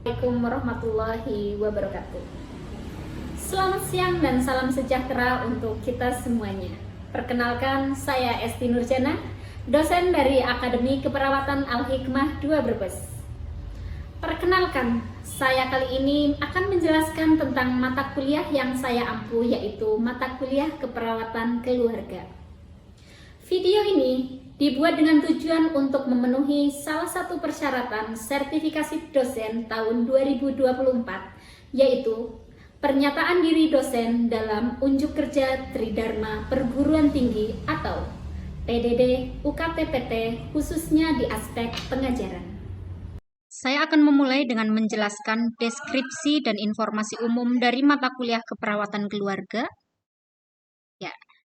Assalamualaikum warahmatullahi wabarakatuh. Selamat siang dan salam sejahtera untuk kita semuanya. Perkenalkan, saya Esti Nurjana, dosen dari Akademi Keperawatan Al-Hikmah 2 Brebes. Perkenalkan, saya kali ini akan menjelaskan tentang mata kuliah yang saya ampu, yaitu mata kuliah Keperawatan Keluarga. Video ini dibuat dengan tujuan untuk memenuhi salah satu persyaratan sertifikasi dosen tahun 2024, yaitu pernyataan diri dosen dalam unjuk kerja Tridharma Perguruan Tinggi atau PDD UKT-PT, khususnya di aspek pengajaran. Saya akan memulai dengan menjelaskan deskripsi dan informasi umum dari mata kuliah Keperawatan Keluarga.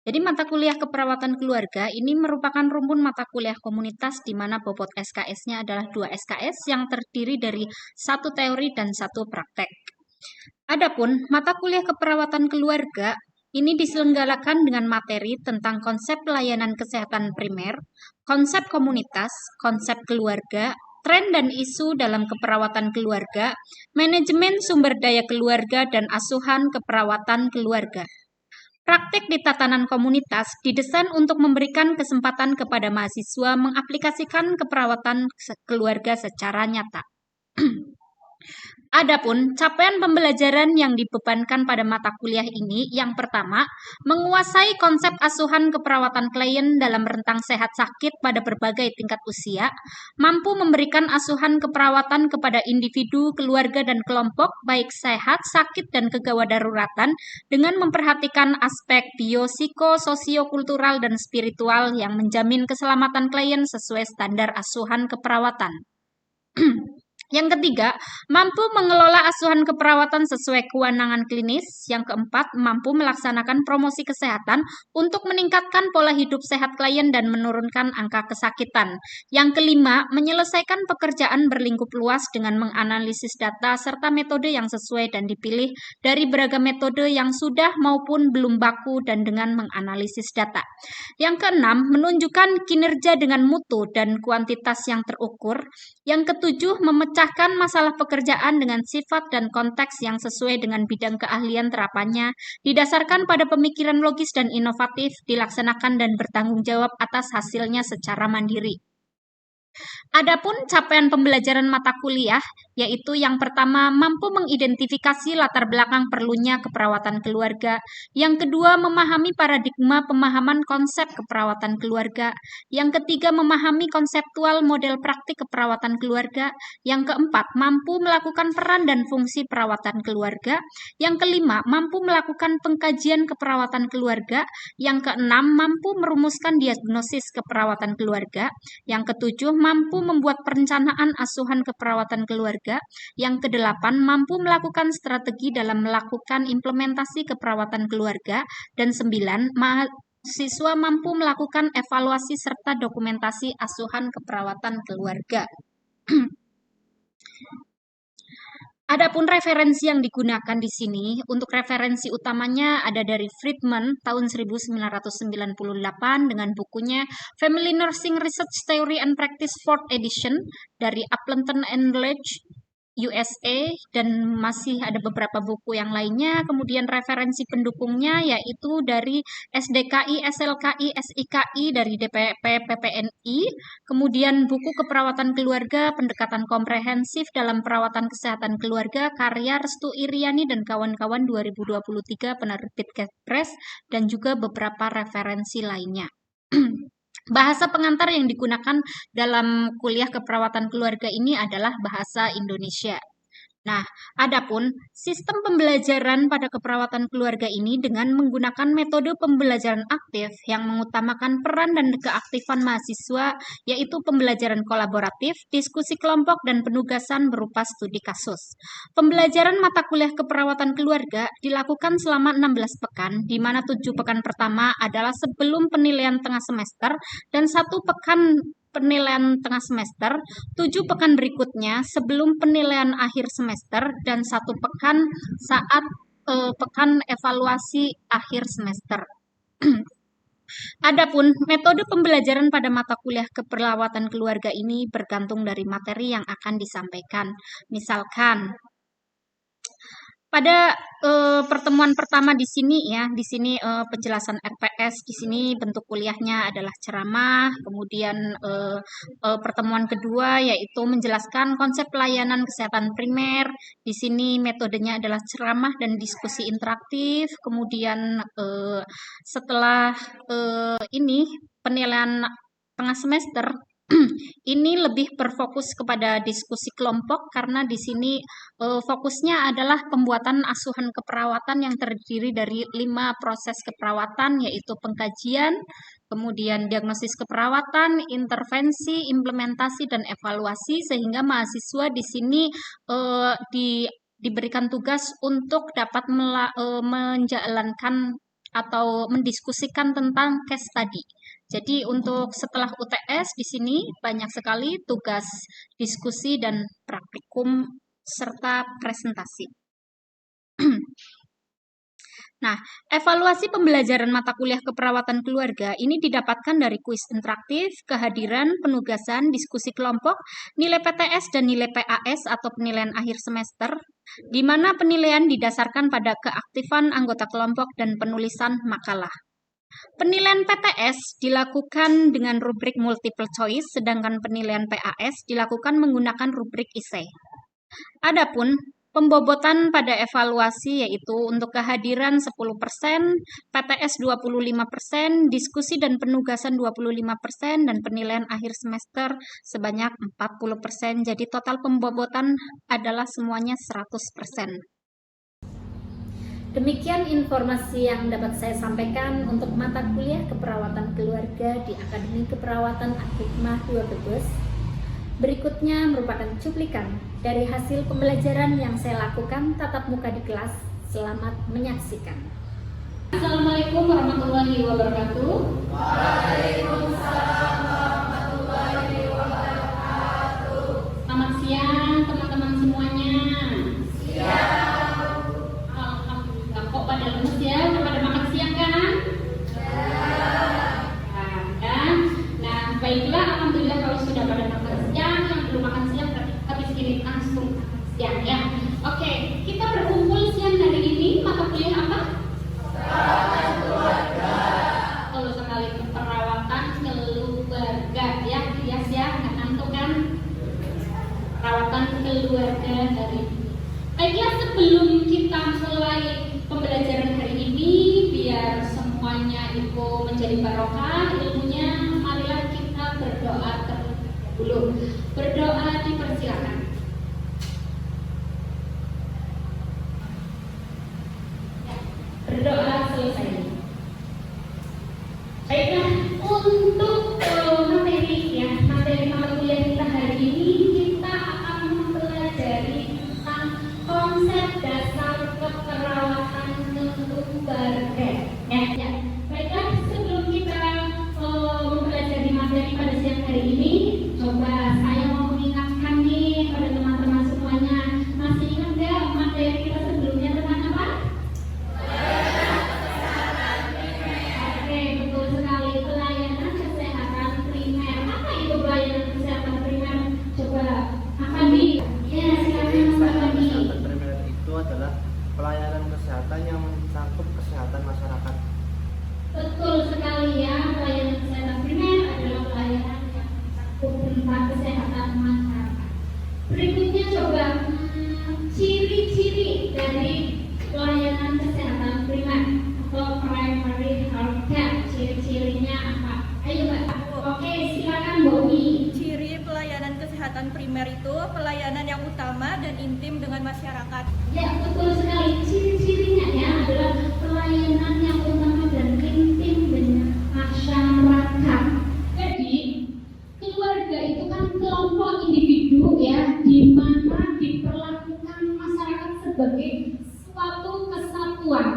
Jadi mata kuliah Keperawatan Keluarga ini merupakan rumpun mata kuliah komunitas di mana bobot SKS-nya adalah 2 SKS yang terdiri dari 1 teori dan 1 praktek. Adapun mata kuliah Keperawatan Keluarga ini diselenggarakan dengan materi tentang konsep pelayanan kesehatan primer, konsep komunitas, konsep keluarga, tren dan isu dalam keperawatan keluarga, manajemen sumber daya keluarga, dan asuhan keperawatan keluarga. Praktek di tatanan komunitas didesain untuk memberikan kesempatan kepada mahasiswa mengaplikasikan keperawatan keluarga secara nyata. Adapun capaian pembelajaran yang dibebankan pada mata kuliah ini, yang pertama, menguasai konsep asuhan keperawatan klien dalam rentang sehat sakit pada berbagai tingkat usia, mampu memberikan asuhan keperawatan kepada individu, keluarga, dan kelompok, baik sehat, sakit, dan kegawat daruratan, dengan memperhatikan aspek biopsiko-sosiokultural dan spiritual yang menjamin keselamatan klien sesuai standar asuhan keperawatan. Yang ketiga, mampu mengelola asuhan keperawatan sesuai kewenangan klinis. Yang keempat, mampu melaksanakan promosi kesehatan untuk meningkatkan pola hidup sehat klien dan menurunkan angka kesakitan. Yang kelima, menyelesaikan pekerjaan berlingkup luas dengan menganalisis data serta metode yang sesuai dan dipilih dari beragam metode yang sudah maupun belum baku dan dengan menganalisis data. Yang keenam, menunjukkan kinerja dengan mutu dan kuantitas yang terukur. Yang ketujuh, memecahkan masalah pekerjaan dengan sifat dan konteks yang sesuai dengan bidang keahlian terapannya, didasarkan pada pemikiran logis dan inovatif, dilaksanakan dan bertanggung jawab atas hasilnya secara mandiri. Adapun capaian pembelajaran mata kuliah, yaitu yang pertama, mampu mengidentifikasi latar belakang perlunya keperawatan keluarga. Yang kedua, memahami paradigma pemahaman konsep keperawatan keluarga. Yang ketiga, memahami konseptual model praktik keperawatan keluarga. Yang keempat, mampu melakukan peran dan fungsi perawatan keluarga. Yang kelima, mampu melakukan pengkajian keperawatan keluarga. Yang keenam, mampu merumuskan diagnosis keperawatan keluarga. Yang ketujuh, mampu membuat perencanaan asuhan keperawatan keluarga. Yang kedelapan, mampu melakukan strategi dalam melakukan implementasi keperawatan keluarga. Dan 9, mahasiswa mampu melakukan evaluasi serta dokumentasi asuhan keperawatan keluarga. Adapun referensi yang digunakan di sini, untuk referensi utamanya ada dari Friedman tahun 1998 dengan bukunya Family Nursing Research Theory and Practice 4th Edition dari Appleton and Ledge, USA, dan masih ada beberapa buku yang lainnya. Kemudian referensi pendukungnya yaitu dari SDKI, SLKI, SIKI, dari DPP, PPNI, kemudian buku Keperawatan Keluarga, Pendekatan Komprehensif dalam Perawatan Kesehatan Keluarga, karya Restu Iriani dan kawan-kawan 2023, penerbit Kepres, dan juga beberapa referensi lainnya. Bahasa pengantar yang digunakan dalam kuliah keperawatan keluarga ini adalah bahasa Indonesia. Nah, adapun sistem pembelajaran pada keperawatan keluarga ini dengan menggunakan metode pembelajaran aktif yang mengutamakan peran dan keaktifan mahasiswa, yaitu pembelajaran kolaboratif, diskusi kelompok, dan penugasan berupa studi kasus. Pembelajaran mata kuliah keperawatan keluarga dilakukan selama 16 pekan, di mana 7 pekan pertama adalah sebelum penilaian tengah semester dan 1 pekan penilaian tengah semester, 7 pekan berikutnya sebelum penilaian akhir semester, dan 1 pekan saat pekan evaluasi akhir semester. Adapun metode pembelajaran pada mata kuliah keperawatan keluarga ini bergantung dari materi yang akan disampaikan. Misalkan pada pertemuan pertama di sini ya, di sini penjelasan RPS, di sini bentuk kuliahnya adalah ceramah, kemudian pertemuan kedua yaitu menjelaskan konsep pelayanan kesehatan primer. Di sini metodenya adalah ceramah dan diskusi interaktif. Kemudian setelah ini penilaian tengah semester ini lebih berfokus kepada diskusi kelompok karena di sini fokusnya adalah pembuatan asuhan keperawatan yang terdiri dari 5 proses keperawatan yaitu pengkajian, kemudian diagnosis keperawatan, intervensi, implementasi dan evaluasi sehingga mahasiswa di sini diberikan tugas untuk dapat menjalankan atau mendiskusikan tentang case study. Jadi untuk setelah UTS di sini banyak sekali tugas diskusi dan praktikum serta presentasi. Nah, evaluasi pembelajaran mata kuliah keperawatan keluarga ini didapatkan dari kuis interaktif, kehadiran, penugasan, diskusi kelompok, nilai PTS dan nilai PAS atau penilaian akhir semester, di mana penilaian didasarkan pada keaktifan anggota kelompok dan penulisan makalah. Penilaian PTS dilakukan dengan rubrik multiple choice, sedangkan penilaian PAS dilakukan menggunakan rubrik essay. Adapun pembobotan pada evaluasi yaitu untuk kehadiran 10%, PTS 25%, diskusi dan penugasan 25%, dan penilaian akhir semester sebanyak 40%. Jadi total pembobotan adalah semuanya 100%. Demikian informasi yang dapat saya sampaikan untuk mata kuliah keperawatan keluarga di Akademi Keperawatan Al-Hikmah 2 Brebes. Berikutnya merupakan cuplikan dari hasil pembelajaran yang saya lakukan tatap muka di kelas. Selamat menyaksikan. Assalamualaikum warahmatullahi wabarakatuh. Waalaikumsalam warahmatullahi wabarakatuh. Selamat siang teman-teman semuanya. Siang. Kok pada lemes ya? Udah pada makan siang kan? Kan? Nah, baiklah, alhamdulillah kalau sudah pada makan siang, yang belum makan siang habis ini langsung makan siang ya. Oke, kita berkumpul siang hari ini mata kuliah apa? Perawatan keluarga. Kalau sekali perawatan keluarga ya, bias ya, nggak ngantuk kan? Perawatan keluarga hari ini. Baiklah, sebelum kita mulai pembelajaran hari ini biar semuanya itu menjadi barokah ilmunya, marilah kita berdoa terlebih dahulu. Berdoa dipersilakan. Berdoa selesai. Baiklah, untuk materi ya, materi mata kuliah kita hari ini kita akan mempelajari tentang konsep dasar keperawatan keluarga. Ya. Baiklah, sebelum kita mempelajari materi pada siang hari ini, coba saya mau mengingatkan nih pada teman-teman semuanya, masih ingat nggak materi kita sebelumnya tentang apa? Oke, betul sekali, pelayanan kesehatan primer. Apa itu pelayanan kesehatan primer? Coba apa nih? Ya, silakan Mas Adi. Kesehatan primer itu adalah pelayanan kesehatan yang mencakup kesehatan masyarakat. Betul sekali ya, pelayanan kesehatan primer adalah pelayanan yang mencakup tentang kesehatan masyarakat. Berikutnya coba ciri-ciri dari pelayanan kesehatan primer atau primary health care. Ciri-cirinya apa? Ayo Mbak. Oke, silakan Mbak Umi. Ciri pelayanan kesehatan primer itu pelayanan yang utama dan intim dengan masyarakat. Ya, betul sekali. Ciri-cirinya ya adalah pelayanan yang utama dan intim dengan masyarakat. Jadi, keluarga itu kan kelompok individu ya, di mana diperlakukan masyarakat sebagai suatu kesatuan.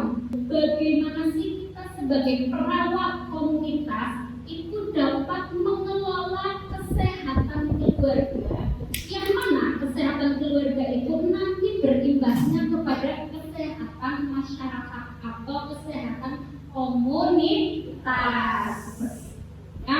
Bagaimana sih kita sebagai perawat komunitas itu dapat mengelola kesehatan keluarga, yang mana kesehatan keluarga itu nanti berimbasnya kepada kesehatan masyarakat atau kesehatan komunitas. mayoritas. Ya.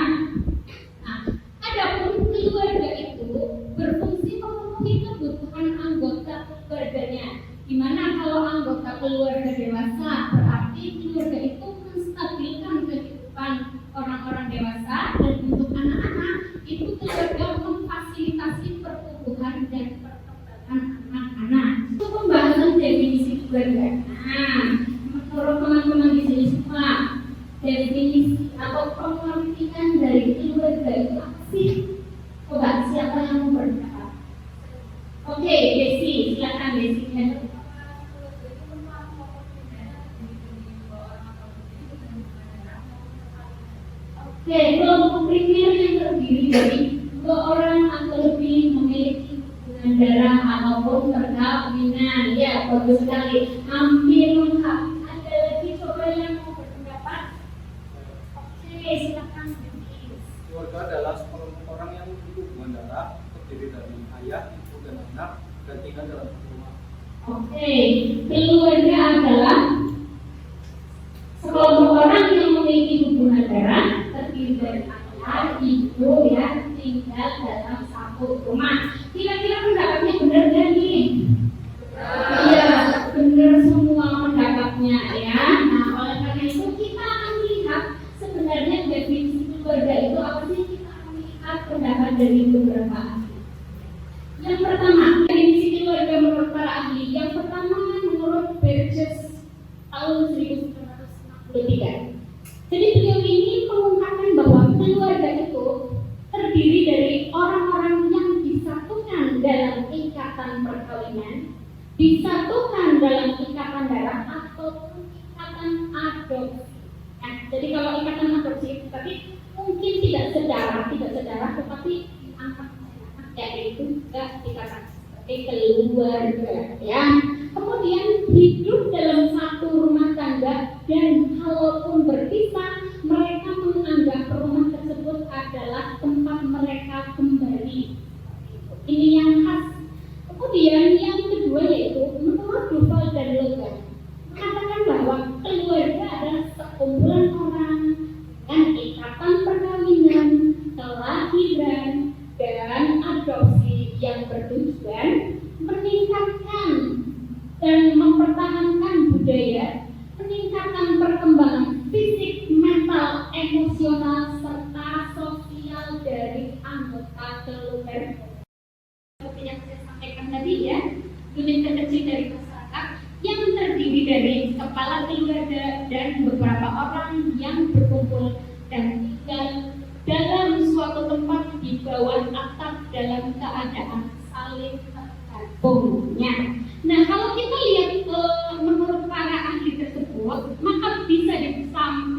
Nah, adapun keluarga itu berfungsi memenuhi kebutuhan anggota keluarganya. Dimana kalau anggota keluarga dewasa berarti keluarga itu menstabilkan kehidupan orang-orang dewasa, dan untuk anak-anak itu keluarga memfasilitasi pertumbuhan dan perkembangan anak-anak. Itu pembahasan definisi keluarga. Nah, menurut teman-teman di sini semua, definisi atau pengertian dari keluarga itu apa sih? Coba siapa yang mau berkata? Oke, Desi, silakan Desi. Oke, kelompok primer yang terdiri dari 2 orang atau lebih memiliki hubungan darah ataupun perkawinan. Ya, bagus sekali. Hampir lengkap. Ada lagi coba yang mau berpendapat? Oke, silakan. Keluarga adalah sekelompok orang yang memiliki hubungan darah, terdiri dari ayah, ibu, dan anak, dan tinggal dalam satu rumah. Oke, keluarga adalah sekelompok orang yang memiliki hubungan darah, terdiri dari ayah, ibu, ya, tinggal dalam satu rumah. Kira-kira pendapatnya benar gak nih? Iya, benar semua pendapatnya ya. Nah, oleh karena itu kita akan melihat sebenarnya definisi keluarga itu apa sih? Kita akan melihat pendapat dari beberapa ahli. Yang pertama, definisi keluarga menurut para ahli. Yang pertama menurut Burgess tahun 1963. Jadi beliau ini mengungkapkan bahwa keluarga itu terdiri dari orang-orang yang disatukan dalam ikatan perkawinan, disatukan dalam ikatan darah ataupun ikatan adopsi. Nah, jadi kalau ikatan adopsi tadi mungkin tidak sedarah, tetapi diangkat yaitu juga ikatan seperti keluarga, ya. Kemudian hidup dalam satu rumah tangga, dan kalaupun berpisah, mereka menganggap rumah tersebut adalah tempat mereka kembali. Ini yang khas. Kemudian yang kedua yaitu menurut Duval dan Logan mengatakan bahwa keluarga adalah sekumpulan orang dengan ikatan perkawinan, kelahiran, dan adopsi yang bertujuan meningkatkan dan mempertahankan budaya, peningkatan perkembangan fisik, mental, emosional, serta sosial dari anggota keluarga. Seperti yang saya sampaikan tadi ya, unit terkecil dari masyarakat yang terdiri dari kepala keluarga dan beberapa orang yang berkumpul dan tinggal dalam suatu tempat di bawah atap dalam keadaan saling tergabungnya. Nah, kalau kita lihat menurut para ahli tersebut, maka bisa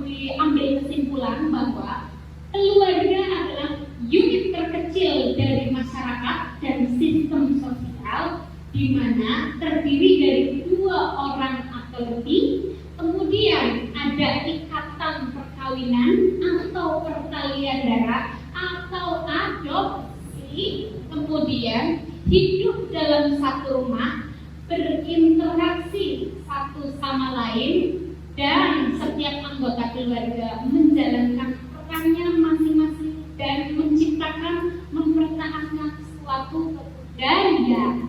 diambil kesimpulan bahwa keluarga adalah unit terkecil dari masyarakat dan sistem sosial, di mana terdiri dari 2 orang atau lebih, kemudian ada ikatan perkawinan atau pertalian darah atau adopsi, kemudian hidup dalam satu rumah, berinteraksi satu sama lain, dan setiap anggota keluarga menjalankan perannya masing-masing dan menciptakan, mempertahankan suatu kebudayaan.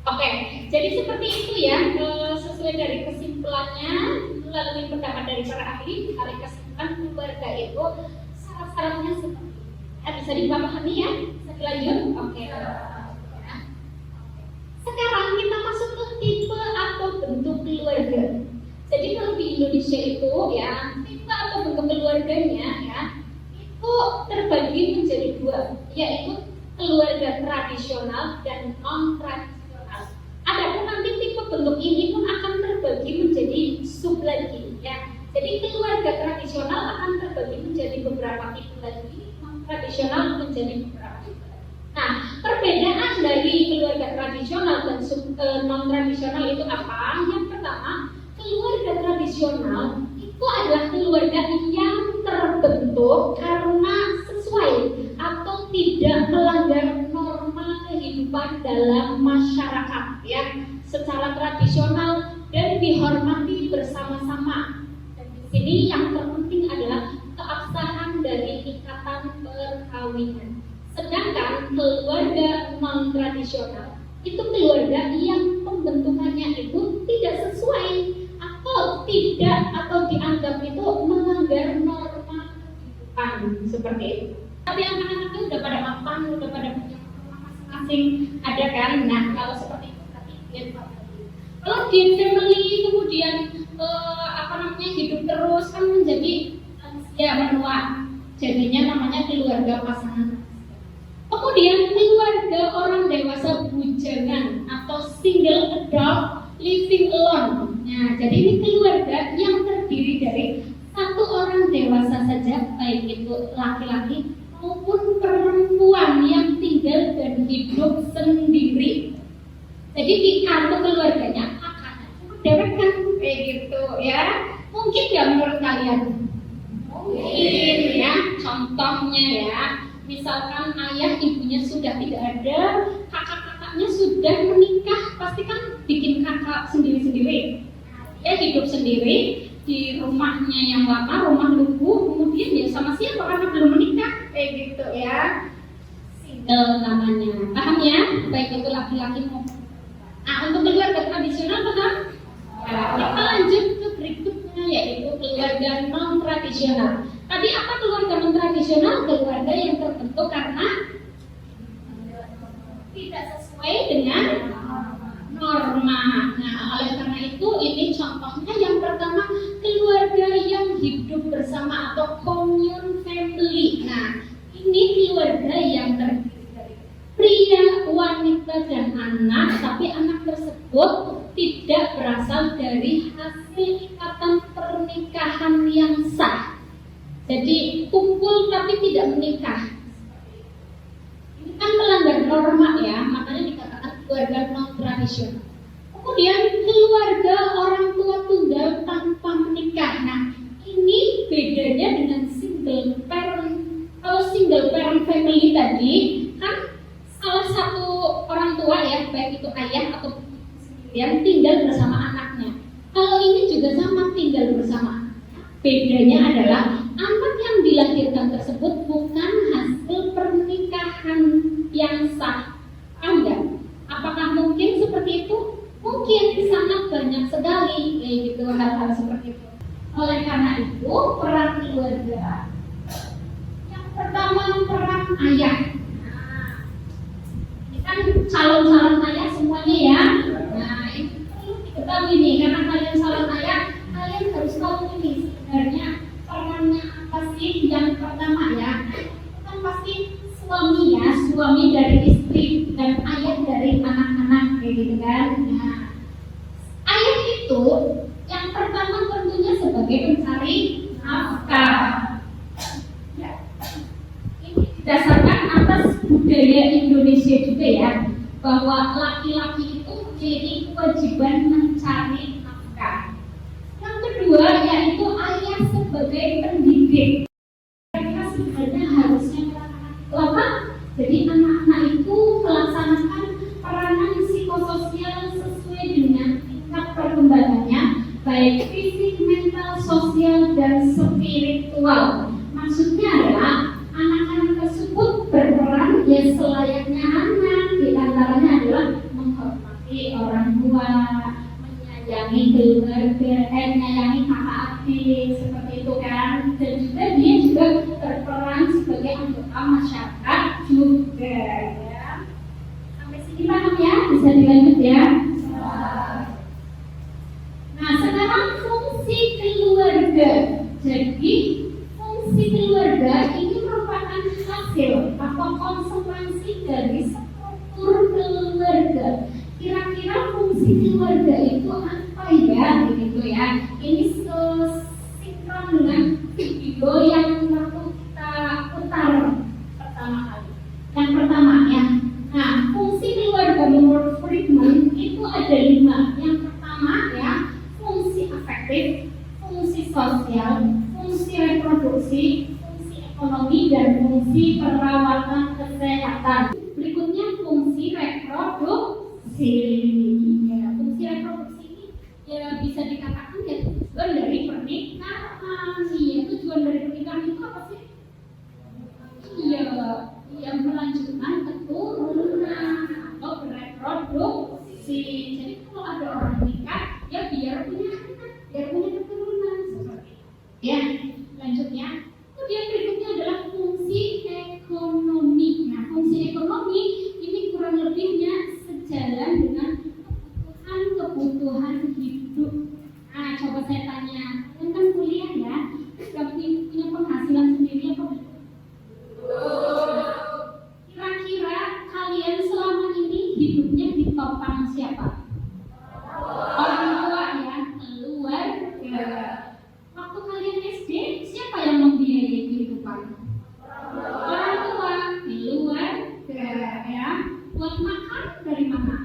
Oke, jadi seperti itu ya, sesuai dari kesimpulannya melalui pendapat dari para ahli, tarik kesimpulan keluarga itu syarat-syaratnya seperti ini. Bisa dipahami ya? Saya lanjut. Oke. Sekarang kita masuk ke tipe atau bentuk keluarga. Jadi kalau di Indonesia itu ya, tipe atau bentuk keluarganya ya, itu terbagi menjadi 2, yaitu keluarga tradisional dan non-tradisional. Adapun nanti tipe bentuk ini pun akan terbagi menjadi sub lagi ya. Jadi keluarga tradisional akan terbagi menjadi beberapa tipe lagi, non-tradisional menjadi beberapa tipe. Nah, perbedaan dari keluarga tradisional dan non-tradisional itu apa? Yang pertama, keluarga tradisional itu adalah keluarga yang terbentuk karena sesuai atau tidak melanggar norma kehidupan dalam masyarakat ya, secara tradisional dan dihormati bersama-sama. Dan di sini yang terpenting adalah Sedangkan keluarga non tradisional itu keluarga yang pembentukannya itu tidak sesuai atau dianggap itu melanggar norma kehidupan seperti itu. Tapi anak-anaknya udah pada mapan, udah pada punya rumah masing-masing, ada kan? Nah, kalau seperti itu berarti dia kalau di family kemudian hidup terus kan menjadi ya menua, jadinya namanya keluarga pasangan. Kemudian keluarga orang dewasa bujangan atau single adult living alone. Nah, jadi ini keluarga yang terdiri dari satu orang dewasa saja, baik itu laki-laki maupun perempuan yang tinggal dan hidup sendiri. Jadi di kartu keluarganya kakaknya cuma dewek kan, kayak gitu ya. Mungkin nggak menurut kalian? Mungkin ya. Contohnya ya, misalkan ayah ibunya sudah tidak ada, kakak-kakaknya sudah menikah, pasti kan bikin kakak sendiri-sendiri. Dia hidup sendiri di rumahnya yang lama, rumah lugu, kemudian ya sama siapa karena belum menikah, kayak gitu ya. Single namanya, paham ya? Baik itu laki-laki maupun. Nah, untuk keluarga tradisional paham? Ya, kita lanjut ke berikutnya yaitu keluarga non tradisional. Tadi apa keluarga non tradisional? Keluarga yang terbentuk karena tidak sesuai dengan norma. Nah, oleh karena itu ini contohnya yang pertama keluarga yang hidup bersama atau commune family. Nah, ini keluarga yang terdiri dari pria, wanita, dan anak, tapi anak tersebut tidak berasal dari hasil ikatan pernikahan yang sah. Jadi kumpul tapi tidak menikah. Ini kan melanggar norma ya, makanya dikatakan keluarga non tradisional. Kemudian keluarga orang tua tunggal tanpa menikah. Nah, ini bedanya dengan single parent. Kalau single parent family tadi kan salah satu orang tua ya, baik itu ayah atau yang tinggal bersama anaknya. Kalau ini juga sama, tinggal bersama. Bedanya adalah anak yang dilahirkan tersebut bukan hasil pernikahan yang sah. Anda, apakah mungkin seperti itu? Mungkin sangat banyak sekali gitu hal-hal seperti itu. Oleh karena itu peran keluarga yang pertama peran ayah. Nah, ini kan calon-calon ayah semuanya ya. Nah, ini perlu diketahui nih karena kalian calon ayah, kalian harus tahu ini sebenarnya perannya apa sih. Yang pertama ya, itu kan pasti suami ya, suami dari istri dan ayah dari anak-anak kayak gitu kan. Nah, ayah itu yang pertama tentunya sebagai pencari nafkah. Ya. Ini didasarkan atas budaya Indonesia juga ya, bahwa laki-laki itu memiliki kewajiban mencari nafkah. Yang kedua yaitu ayah sebagai pendidik. Mereka sebenarnya harusnya apa? Jadi anak-anak itu melaksanakan peranan psikososial sesuai dengan tingkat perkembangannya, baik fisik, mental, sosial, dan spiritual. Maksudnya adalah anak-anak tersebut berperan ya selayaknya anak, diantaranya adalah menghormati orang tua, menyayangi keluarga, menyayangi kakak adik, seperti itu kan. Dan juga dia juga berperan sebagai anggota masyarakat juga ya. Sampai sini paham ya? Bisa dilanjut ya. Nah, sekarang fungsi keluarga. Jadi fungsi keluarga ini merupakan hasil atau konsekuensi dari struktur keluarga. Kira-kira fungsi keluarga itu apa ya? Begitu ya. Ini sinkron dengan video yang waktu kita putar pertama kali. Yang pertama ya. Nah, fungsi keluarga menurut Friedman itu ada 5. Yang pertama ya, fungsi afektif, fungsi sosial, fungsi reproduksi, fungsi ekonomi, dan fungsi perawatan kesehatan. Berikutnya fungsi reproduksi. Ya, fungsi reproduksi ini ya bisa dikatakan ya tujuan dari pernikahan. Iya, tujuan dari pernikahan itu apa sih? Iya, yang melanjutkan anak, biar punya keturunan seperti itu. Ya, lanjutnya. Kemudian berikutnya adalah fungsi ekonomi. Nah, fungsi ekonomi ini kurang lebihnya sejalan dengan kebutuhan hidup. Nah, coba saya tanya, kalian kan kuliah ya, tapi punya penghasilan sendiri apa? Kira-kira kalian selama ini hidupnya ditopang siapa? Orang tua ya, keluarga. Waktu kalian SD, siapa yang membiayai kehidupan? Orang tua, keluarga ya. Buat makan dari mana?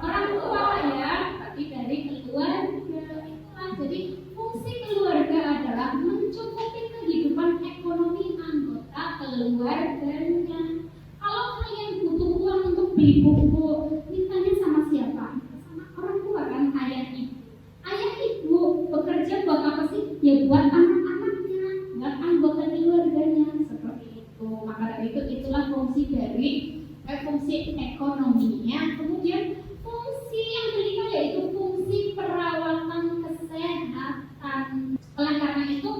Orang tua ya, tapi dari keluarga. Itulah, jadi fungsi keluarga adalah mencukupi kehidupan ekonomi anggota keluarganya. Kalau kalian butuh uang untuk beli buku, mintanya sama siapa? Sama orang tua kan, ayah ibu. Ayah ibu bekerja buat apa sih? Ya buat anak-anaknya, buat anggota keluarganya, seperti itu. Maka dari itu itulah fungsi dari fungsi ekonominya. Kemudian fungsi yang kelima yaitu fungsi perawatan kesehatan. Oleh karena itu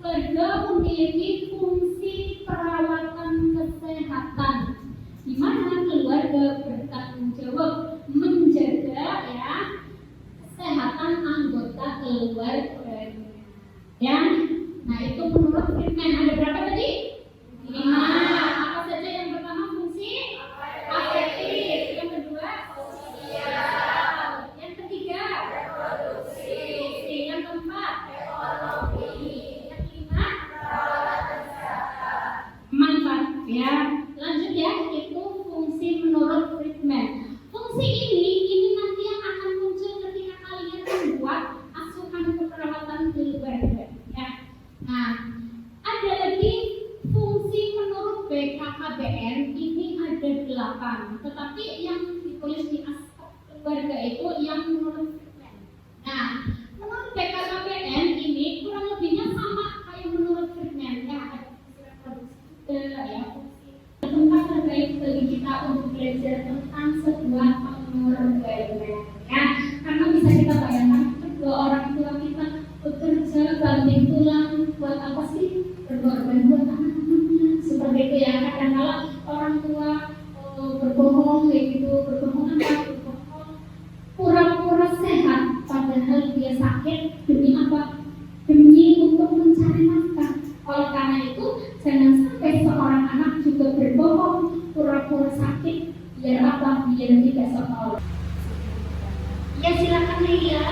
keluarga memiliki fungsi perawatan kesehatan, di mana keluarga bertanggung jawab menjaga ya kesehatan anggota keluarga. Ya, nah itu menurut Friedman ada berapa tadi? 5. Apa saja yang pertama fungsi afektif, yang kedua sosial, yang ketiga reproduksi, yang keempat ekonomi, yang kelima perawatan kesehatan. Manfaat ya. Lanjut ya, itu fungsi menurut Friedman. Fungsi ini nanti yang akan muncul ketika kalian membuat asuhan keperawatan keluarga ya. Nah, ada lagi fungsi menurut BKKBN ini ada 8, tetapi yang ditulis di aspek keluarga itu yang menurut Friedman. Nah, menurut BKKBN ini kurang lebihnya sama kayak menurut Friedman ya. Ada fungsi reproduksi ya, fungsi tempat terbaik bagi kita untuk belajar tentang sebuah pengorbanan ya. Karena bisa kita bayangkan kedua orang tua kita bekerja banting tulang buat apa sih? Berkorban buat anak-anaknya, seperti itu ya. Kadang-kadang orang tua berbohong kayak gitu, berbohong pura-pura sehat padahal dia sakit demi apa? Demi untuk mencari nafkah. Oleh karena itu jangan sampai seorang anak juga berbohong pura-pura sakit biar apa? Biar tidak sekolah. Ya silakan Lia.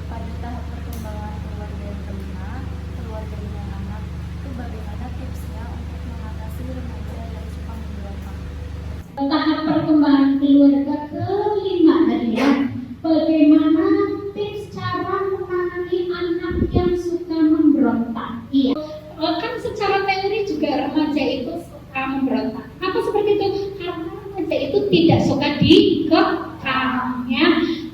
Pada tahap perkembangan keluarga yang kelima, keluarga dengan anak, itu bagaimana tipsnya untuk mengatasi remaja yang suka memberontak? Tahap perkembangan keluarga kelima tadi ya. Bagaimana tips cara menangani anak yang suka memberontak? Iya. Kan secara teori juga remaja itu suka memberontak. Apa seperti itu? Karena remaja itu tidak suka dikekang ya.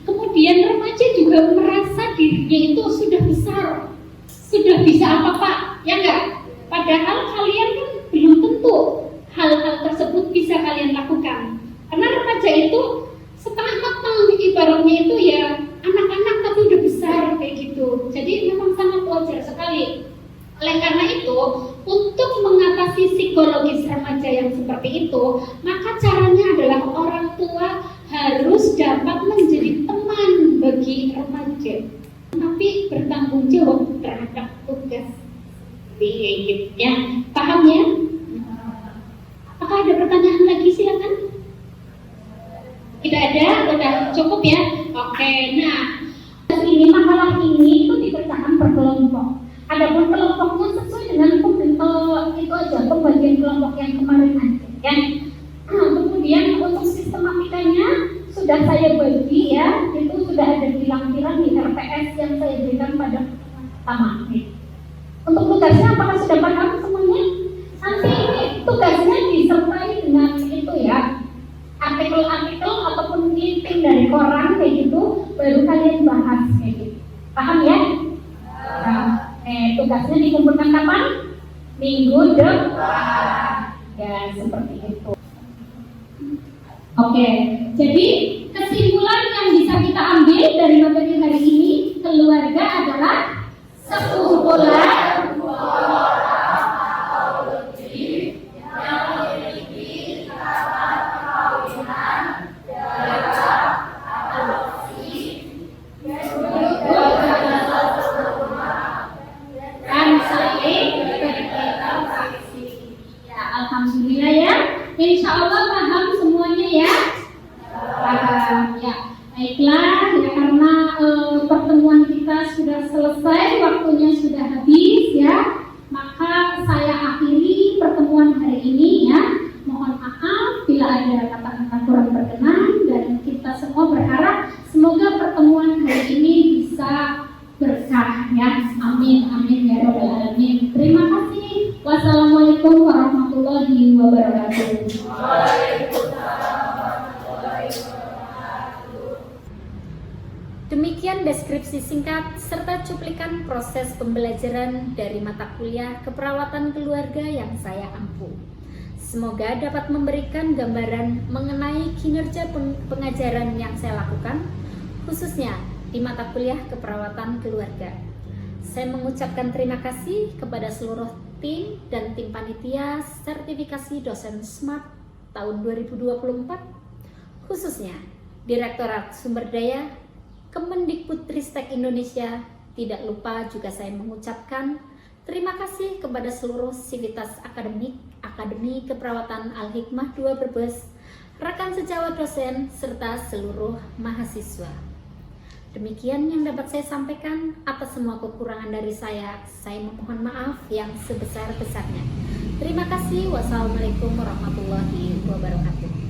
Kemudian remaja juga merasa dirinya itu sudah besar, sudah bisa apa Pak? Ya enggak? Padahal kalian kan belum tentu hal-hal tersebut bisa kalian lakukan. Karena remaja itu setengah matang, ibaratnya itu ya anak-anak tapi udah besar kayak gitu. Jadi memang sangat wajar sekali. Oleh karena itu, untuk mengatasi psikologis remaja yang seperti itu, maka caranya adalah orang tua harus dapat menjadi teman bagi remaja, tapi bertanggung jawab terhadap tugas. Gitu ya, paham ya? Apakah ada pertanyaan lagi? Silakan. Tidak ada, udah cukup ya. Oke, nah ini makalah ini itu dipecahkan per kelompok. Adapun kelompoknya sesuai dengan itu aja pembagian kelompok yang kemarin aja ya. Kemudian untuk sistematikanya sudah saya bagi ya, itu sudah ada di lampiran di RPS yang saya berikan pada pertama. Untuk tugasnya apakah sudah paham semuanya? Nanti ini tugasnya disertai dengan itu ya, artikel-artikel ataupun meeting dari koran kayak gitu, baru kalian bahas kayak gitu. Paham ya? Nah, tugasnya dikumpulkan kapan? Minggu depan. Ya seperti itu. Oke, jadi kesimpulan yang bisa kita ambil dari materi hari ini adalah sekumpulan dan saling berinteraksi. Ya, alhamdulillah ya. Insya Allah paham semuanya ya. Paham ya. Baiklah ya, karena pertemuan kita sudah selesai, waktunya sudah habis ya, maka saya akhiri pertemuan hari ini ya. Mohon maaf bila ada kata-kata kurang berkenan, dan kita semua berharap semoga pertemuan hari ini bisa berkah ya. Amin amin ya rabbal alamin. Terima kasih. Wassalamualaikum warahmatullahi wabarakatuh. Demikian deskripsi singkat serta cuplikan proses pembelajaran dari mata kuliah keperawatan keluarga yang saya ampu. Semoga dapat memberikan gambaran mengenai kinerja pengajaran yang saya lakukan, khususnya di mata kuliah keperawatan keluarga. Saya mengucapkan terima kasih kepada seluruh tim dan tim panitia sertifikasi dosen SMART tahun 2024, khususnya Direktorat Sumber Daya Kemendikbudristek Indonesia. Tidak lupa juga saya mengucapkan terima kasih kepada seluruh sivitas akademik Akademi Keperawatan Al-Hikmah 2 Brebes, rekan sejawat dosen, serta seluruh mahasiswa. Demikian yang dapat saya sampaikan. Atas semua kekurangan dari saya memohon maaf yang sebesar-besarnya. Terima kasih. Wassalamualaikum warahmatullahi wabarakatuh.